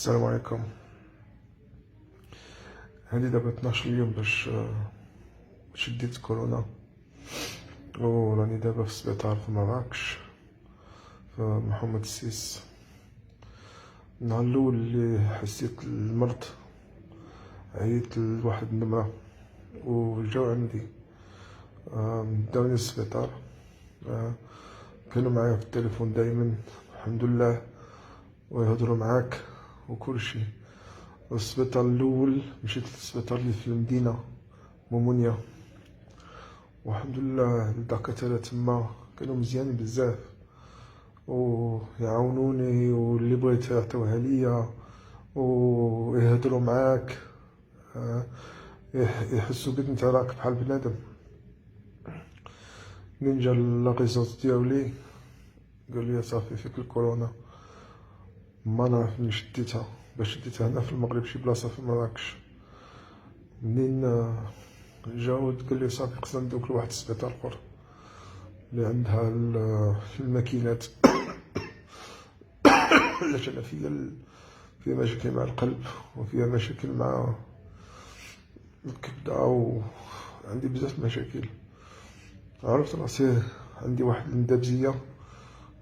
السلام عليكم. هذه دابا 12 يوم باش شديت كورونا، وراني دابا في السبيطار في مراكش في محمد السيس. النهار الاول اللي حسيت المرض عيطت لواحد النمرة وجاو عندي، داوني للسبيطار. كانوا معايا في التليفون دائما الحمد لله، ويهضروا معاك وكل شيء. السبيطار الاول مشيت للسبيطار اللي في المدينه مومونيا، والحمد لله الدكاتره تما كانوا مزيانين بزاف ويعاونوني، واللي بغيت يعطيوها ليا ويهضروا معاك، يحسوا بك انت راك بحال بنادم. منين جا لاغيزونس ديالي قال لي صافي فيك الكورونا. ما نعرف منين شديتها، باش شديتها هنا في المغرب شي بلاصه في مراكش. منين جاو قال لي صافي خصنا ندوك لواحد السبيطار اخر اللي عندها الماكينات علاش انا فيها مشاكل مع القلب وفيها مشاكل مع الكبده وعندي بزاف مشاكل. عرفت راسي عندي واحد الندابزيه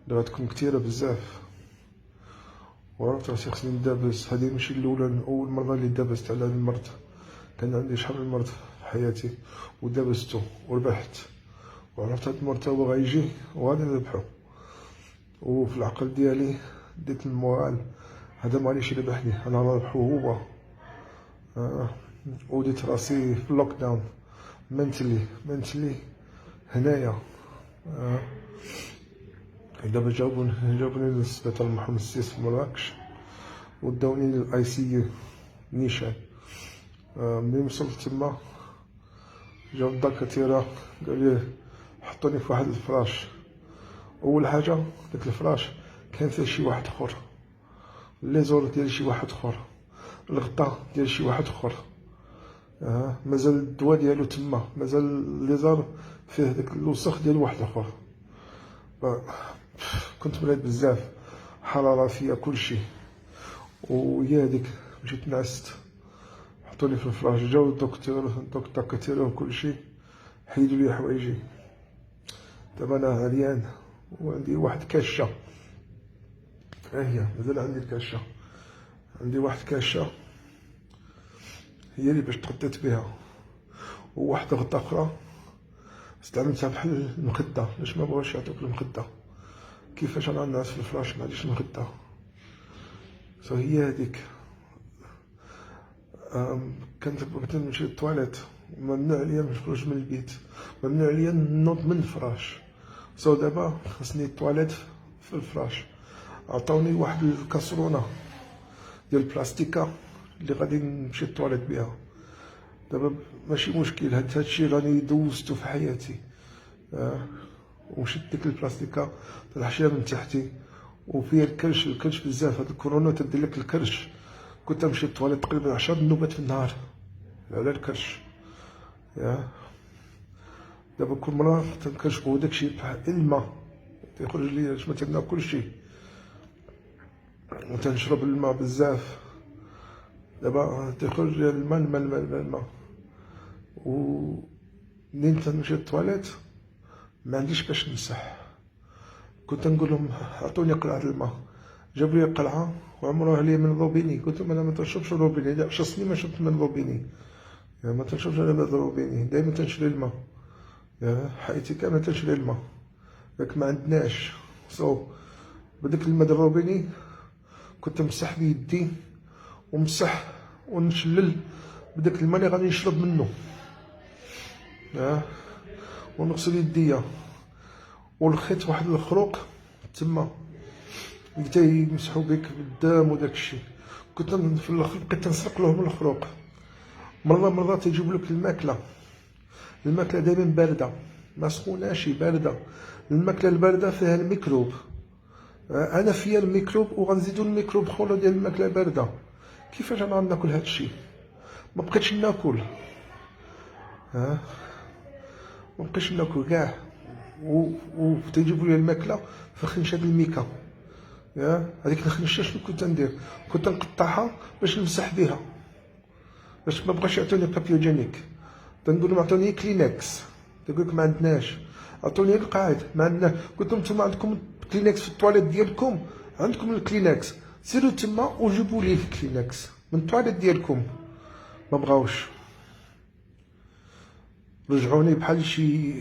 اللي غتكون كثيره بزاف، وعرفت راسي خصني ندابز. هذه ماشي اول مره اللي دابزت على المرض، كان عندي شحال من مرض في حياتي ودابزتو وربحت، وعرفت هاد المرض هو غيجي وغادي نربحو. وفي العقل ديالي ديت المورال هذا ماغاديش يربحني، انا نربحو هو. وديت راسي في اللوك داون منتلي هنايا. دابا جاوبوني للسبيطار محمد السيس في مراكش وداوني للاي سي يو نيشان. ملي وصلت تما جاو الدكاتره قال لي حطوني في واحد الفراش. اول حاجه داك الفراش كان فيه شي واحد اخر، لي زور ديال شي واحد اخر، الغطاء ديال شي واحد اخر. مازال الدواء ديالو تما، مازال لي زار فيه داك الوسخ ديال واحد اخر. كنت مريض بزاف، حراره فيا كلشي، ويا هذيك مشيت نعست. حطوني في الفراش، جاو الدكاتره وكلشي، حيدوا لي حوايجي. دابا انا عريان وعندي واحد كاشه، هي مازال عندي الكاشه، عندي واحد كاشه هي اللي باش تغطيت بها، وواحده غطا اخرى استعملتها بحال المخده، باش ما بغاوش يعطوك المخده. كيفاش انا نعس في الفراش ما عنديش المخده؟ هي هذيك. كنت بغيت نمشي للطواليت، ممنوع عليا نخرج من البيت، ممنوع عليا نوض من الفراش. دابا خصني الطواليت في الفراش. عطاوني واحد الكاسرونه ديال البلاستيكه اللي غادي نمشي للطواليت بها. دابا ماشي مشكل، هادشي راني دوزتو في حياتي. ومشيت ديك البلاستيكه طلعشيها من تحتي وفيها الكرش بزاف. هاد الكورونا تدير لك الكرش. كنت نمشي للطواليت تقريبا 10 نوبات في النهار على الكرش. دابا كل مره تنكرش وداكشي بحال الماء تيخرج ليا، باش ما تناكلش وتنشرب الماء بزاف. دابا تيخرج ليا الماء. ومنين تنمشي للطواليت ما عنديش باش نمسح. كنت نقول لهم عطوني قلعه الماء، جابوا لي قلعه وعمروها لي من روبيني. قلت لهم انا ما تنشربش روبيني، 10 سنين ما شربت من روبيني، ما تنشربش انا من روبيني، دائما تنشري الماء، حياتي كامله تنشري الماء. ياك ما عندناش بداك الماء ديال روبيني كنت نمسح بيدي ومسح ونشلل بداك الماء اللي غادي نشرب منه، ونغسل يديا. ولخيت واحد الخروق تما اللي تيمسحو بك بالدم وداكشي. كنت في الاخر بقيت تنسرق لهم الخروق. مرة تيجيب لك الماكله دائما بارده، ما سخوناش، بارده. الماكله البارده فيها الميكروب، انا فيا الميكروب وغنزيدو الميكروب اخر ديال الماكله البارده. كيفاش انا غناكل هادشي؟ ما بقيتش ناكل، ما بقيتش ناكل كاع. وتيجيبوا لي الماكله في خنشه د الميكا، يا هذيك الخنشه شنو كنت ندير؟ كنت نقطعها باش نمسح بها، باش ما بغاش يعطوني بابيوجينيك. تنقول لهم عطوني كلينكس، تقول لك ما عندناش. عطوني القاعد، ما عندناش. قلت لهم نتوما عندكم كلينكس في الطواليت ديالكم، عندكم الكلينكس، سيروا تما وجيبوا لي الكلينكس من الطواليت ديالكم. ما بغاوش، رجعوني بحال شي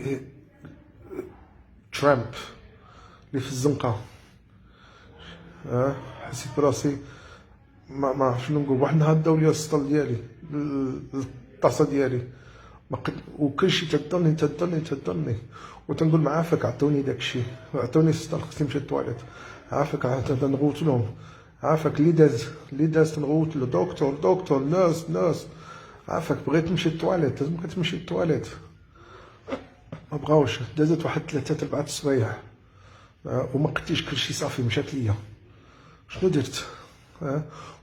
ترامب اللي في الزنقه. حسيت براسي ما عرف شنو نقول. واحد النهار داو لي السطل ديالي، الطاسه ديالي، ما قد وكلشي تضرني وتنقول مع عافاك عطوني داكشي، عطوني السطل، خصني نمشي للطواليت. عافاك تنغوت لهم، عافاك اللي داز تنغوت له، دكتور ناس. عافاك بغيت نمشي للطواليت، لازمك تمشي للطواليت. ما بغاوش، دازت واحد 3-4 السوايع وما قديتش كلشي، صافي مشات ليا. شنو درت؟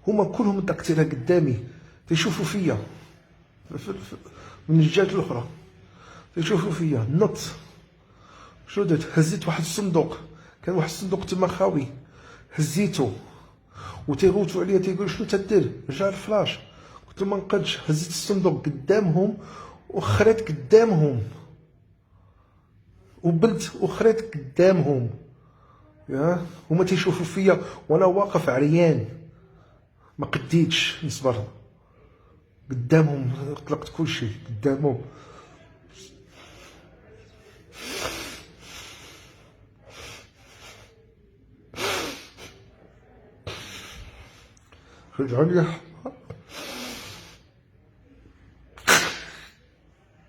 هما كلهم الدكاتره قدامي تيشوفوا فيا من الجهات الاخرى، تيشوفوا فيا نط. شنو درت؟ هزيت واحد الصندوق، كان واحد الصندوق تما خاوي، هزيتو وتيغوتوا عليا تيقولوا شنو تدير؟ جا الفلاش. قلت لهم ما نقدش. هزيت الصندوق قدامهم وخريت قدامهم وبلت وخريت قدامهم. هما تيشوفوا فيا وانا واقف عريان، ما قديتش نصبر قدامهم، طلقت كلشي قدامهم. رجعوا لي